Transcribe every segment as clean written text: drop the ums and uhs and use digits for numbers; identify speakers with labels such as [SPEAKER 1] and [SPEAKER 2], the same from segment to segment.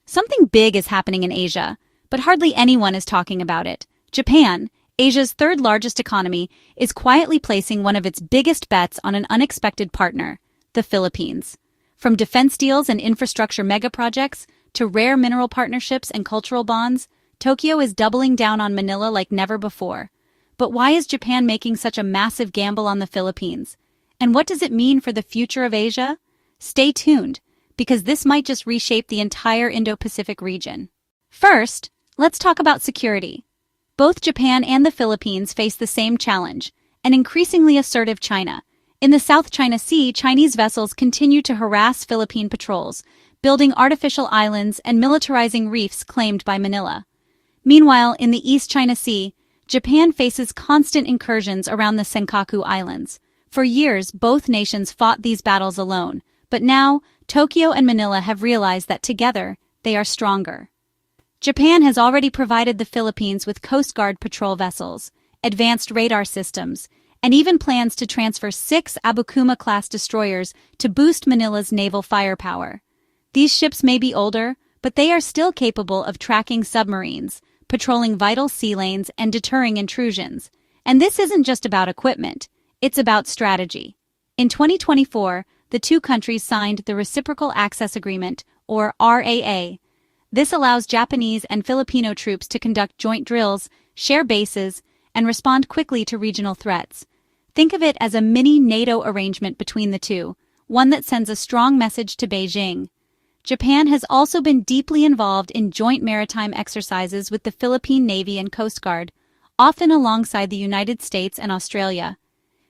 [SPEAKER 1] Something big is happening in Asia, but hardly anyone is talking about it. Japan, Asia's third largest economy, is quietly placing one of its biggest bets on an unexpected partner, the Philippines. From defense deals and infrastructure megaprojects to rare mineral partnerships and cultural bonds, Tokyo is doubling down on Manila like never before. But why is Japan making such a massive gamble on the Philippines? And what does it mean for the future of Asia? Stay tuned, because this might just reshape the entire Indo-Pacific region. First, let's talk about security. Both Japan and the Philippines face the same challenge, an increasingly assertive China. In the South China Sea, Chinese vessels continue to harass Philippine patrols, building artificial islands and militarizing reefs claimed by Manila. Meanwhile, in the East China Sea, Japan faces constant incursions around the Senkaku Islands. For years, both nations fought these battles alone, but now, Tokyo and Manila have realized that together, they are stronger. Japan has already provided the Philippines with Coast Guard patrol vessels, advanced radar systems, and even plans to transfer 6 Abukuma-class destroyers to boost Manila's naval firepower. These ships may be older, but they are still capable of tracking submarines, patrolling vital sea lanes, and deterring intrusions. And this isn't just about equipment, it's about strategy. In 2024, the two countries signed the Reciprocal Access Agreement, or RAA. This allows Japanese and Filipino troops to conduct joint drills, share bases, and respond quickly to regional threats. Think of it as a mini NATO arrangement between the two, one that sends a strong message to Beijing. Japan has also been deeply involved in joint maritime exercises with the Philippine Navy and Coast Guard, often alongside the United States and Australia.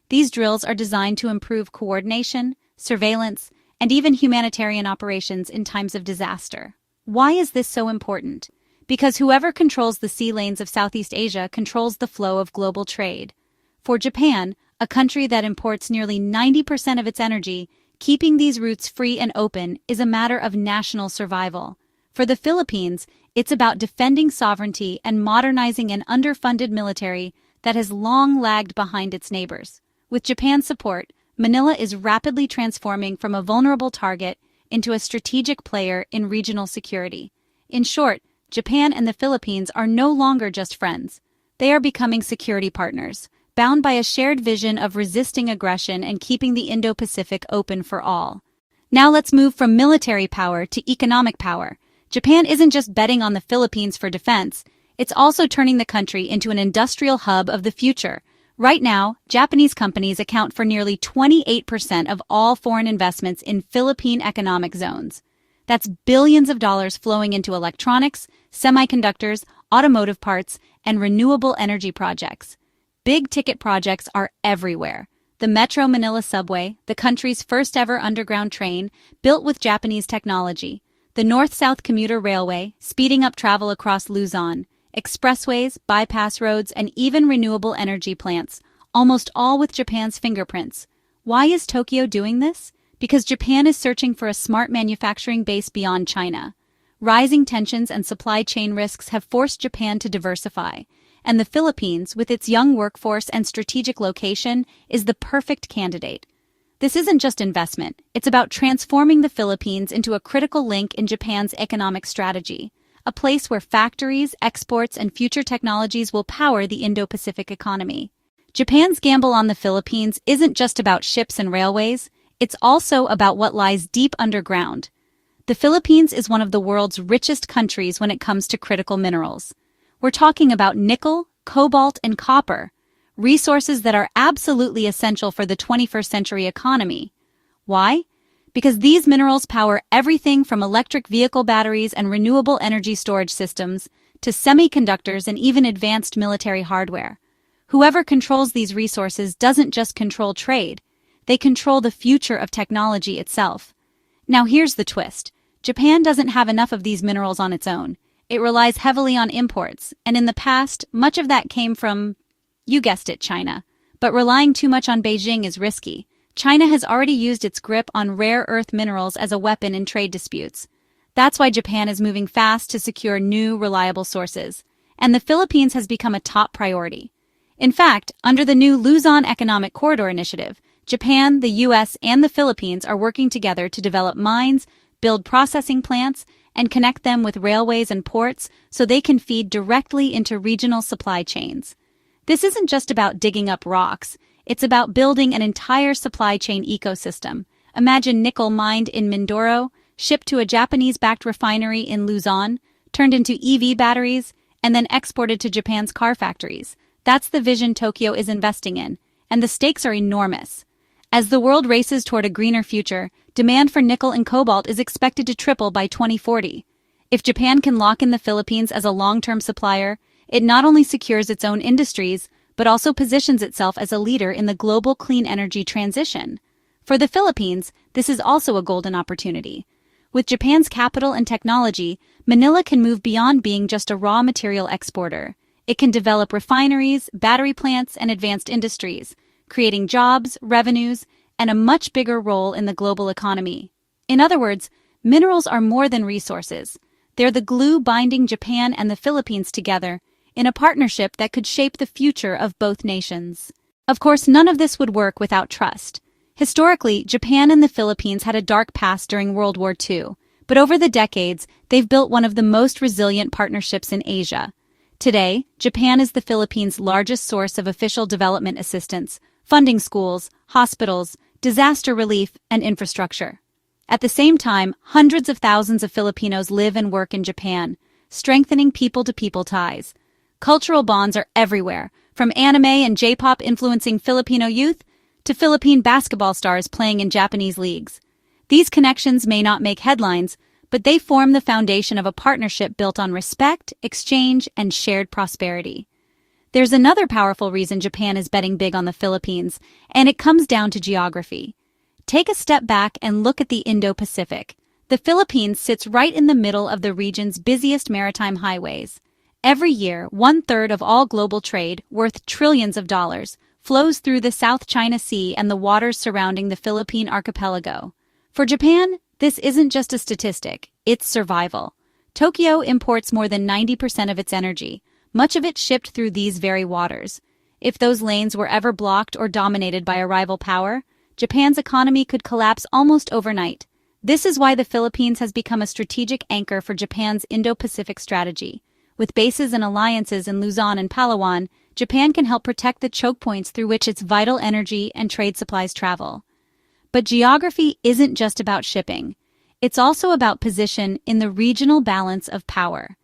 [SPEAKER 1] These drills are designed to improve coordination, surveillance, and even humanitarian operations in times of disaster. Why is this so important? Because whoever controls the sea lanes of Southeast Asia controls the flow of global trade. For Japan, a country that imports nearly 90% of its energy, keeping these routes free and open is a matter of national survival. For the Philippines, it's about defending sovereignty and modernizing an underfunded military that has long lagged behind its neighbors. With Japan's support, Manila is rapidly transforming from a vulnerable target into a strategic player in regional security. In short, Japan and the Philippines are no longer just friends. They are becoming security partners, bound by a shared vision of resisting aggression and keeping the Indo-Pacific open for all. Now let's move from military power to economic power. Japan isn't just betting on the Philippines for defense, it's also turning the country into an industrial hub of the future. Right now, Japanese companies account for nearly 28% of all foreign investments in Philippine economic zones. That's billions of dollars flowing into electronics, semiconductors, automotive parts, and renewable energy projects. Big-ticket projects are everywhere. The Metro Manila subway, the country's first-ever underground train, built with Japanese technology. The North-South commuter railway, speeding up travel across Luzon. Expressways, bypass roads, and even renewable energy plants, almost all with Japan's fingerprints. Why is Tokyo doing this? Because Japan is searching for a smart manufacturing base beyond China. Rising tensions and supply chain risks have forced Japan to diversify, and the Philippines, with its young workforce and strategic location, is the perfect candidate. This isn't just investment, it's about transforming the Philippines into a critical link in Japan's economic strategy. A place where factories, exports, and future technologies will power the Indo-Pacific economy. Japan's gamble on the Philippines isn't just about ships and railways, it's also about what lies deep underground. The Philippines is one of the world's richest countries when it comes to critical minerals. We're talking about nickel, cobalt, and copper, resources that are absolutely essential for the 21st century economy. Why? Because these minerals power everything from electric vehicle batteries and renewable energy storage systems to semiconductors and even advanced military hardware. Whoever controls these resources doesn't just control trade, they control the future of technology itself. Now here's the twist. Japan doesn't have enough of these minerals on its own. It relies heavily on imports, and in the past, much of that came from, you guessed it, China. But relying too much on Beijing is risky. China has already used its grip on rare earth minerals as a weapon in trade disputes. That's why Japan is moving fast to secure new, reliable sources. And the Philippines has become a top priority. In fact, under the new Luzon Economic Corridor Initiative, Japan, the U.S., and the Philippines are working together to develop mines, build processing plants, and connect them with railways and ports so they can feed directly into regional supply chains. This isn't just about digging up rocks, it's about building an entire supply chain ecosystem. Imagine nickel mined in Mindoro, shipped to a Japanese-backed refinery in Luzon, turned into EV batteries, and then exported to Japan's car factories. That's the vision Tokyo is investing in, and the stakes are enormous. As the world races toward a greener future, demand for nickel and cobalt is expected to triple by 2040. If Japan can lock in the Philippines as a long-term supplier, it not only secures its own industries, but also positions itself as a leader in the global clean energy transition. For the Philippines, this is also a golden opportunity. With Japan's capital and technology, Manila can move beyond being just a raw material exporter. It can develop refineries, battery plants, and advanced industries, creating jobs, revenues, and a much bigger role in the global economy. In other words, minerals are more than resources. They're the glue binding Japan and the Philippines together in a partnership that could shape the future of both nations. Of course, none of this would work without trust. Historically, Japan and the Philippines had a dark past during World War II, but over the decades, they've built one of the most resilient partnerships in Asia. Today, Japan is the Philippines' largest source of official development assistance, funding schools, hospitals, disaster relief, and infrastructure. At the same time, hundreds of thousands of Filipinos live and work in Japan, strengthening people-to-people ties. Cultural bonds are everywhere, from anime and J-pop influencing Filipino youth to Philippine basketball stars playing in Japanese leagues. These connections may not make headlines, but they form the foundation of a partnership built on respect, exchange, and shared prosperity. There's another powerful reason Japan is betting big on the Philippines, and it comes down to geography. Take a step back and look at the Indo-Pacific. The Philippines sits right in the middle of the region's busiest maritime highways. Every year, 1/3 of all global trade, worth trillions of dollars, flows through the South China Sea and the waters surrounding the Philippine archipelago. For Japan, this isn't just a statistic, it's survival. Tokyo imports more than 90% of its energy, much of it shipped through these very waters. If those lanes were ever blocked or dominated by a rival power, Japan's economy could collapse almost overnight. This is why the Philippines has become a strategic anchor for Japan's Indo-Pacific strategy. With bases and alliances in Luzon and Palawan, Japan can help protect the choke points through which its vital energy and trade supplies travel. But geography isn't just about shipping. It's also about position in the regional balance of power.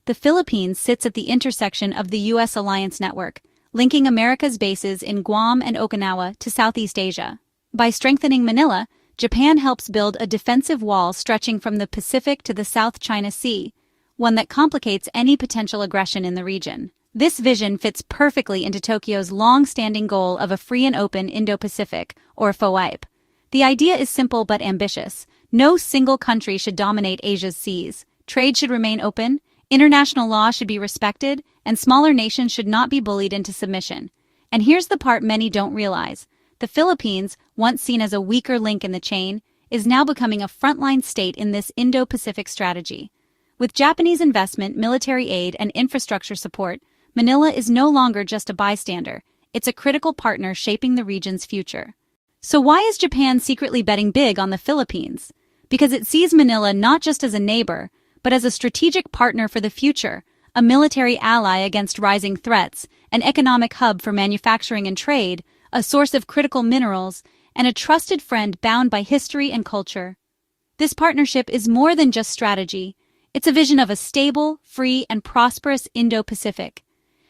[SPEAKER 1] The Philippines sits at the intersection of the U.S. alliance network, linking America's bases in Guam and Okinawa to Southeast Asia. By strengthening Manila, Japan helps build a defensive wall stretching from the Pacific to the South China Sea, one that complicates any potential aggression in the region. This vision fits perfectly into Tokyo's long-standing goal of a free and open Indo-Pacific, or FOIP. The idea is simple but ambitious. No single country should dominate Asia's seas. Trade should remain open, international law should be respected, and smaller nations should not be bullied into submission. And here's the part many don't realize. The Philippines, once seen as a weaker link in the chain, is now becoming a frontline state in this Indo-Pacific strategy. With Japanese investment, military aid, and infrastructure support, Manila is no longer just a bystander. It's a critical partner shaping the region's future. So why is Japan secretly betting big on the Philippines? Because it sees Manila not just as a neighbor, but as a strategic partner for the future, a military ally against rising threats, an economic hub for manufacturing and trade, a source of critical minerals, and a trusted friend bound by history and culture. This partnership is more than just strategy. It's a vision of a stable, free, and prosperous Indo-Pacific.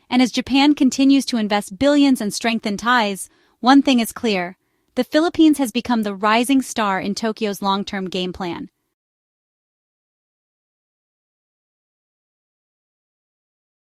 [SPEAKER 1] And as Japan continues to invest billions and strengthen ties, one thing is clear. The Philippines has become the rising star in Tokyo's long-term game plan.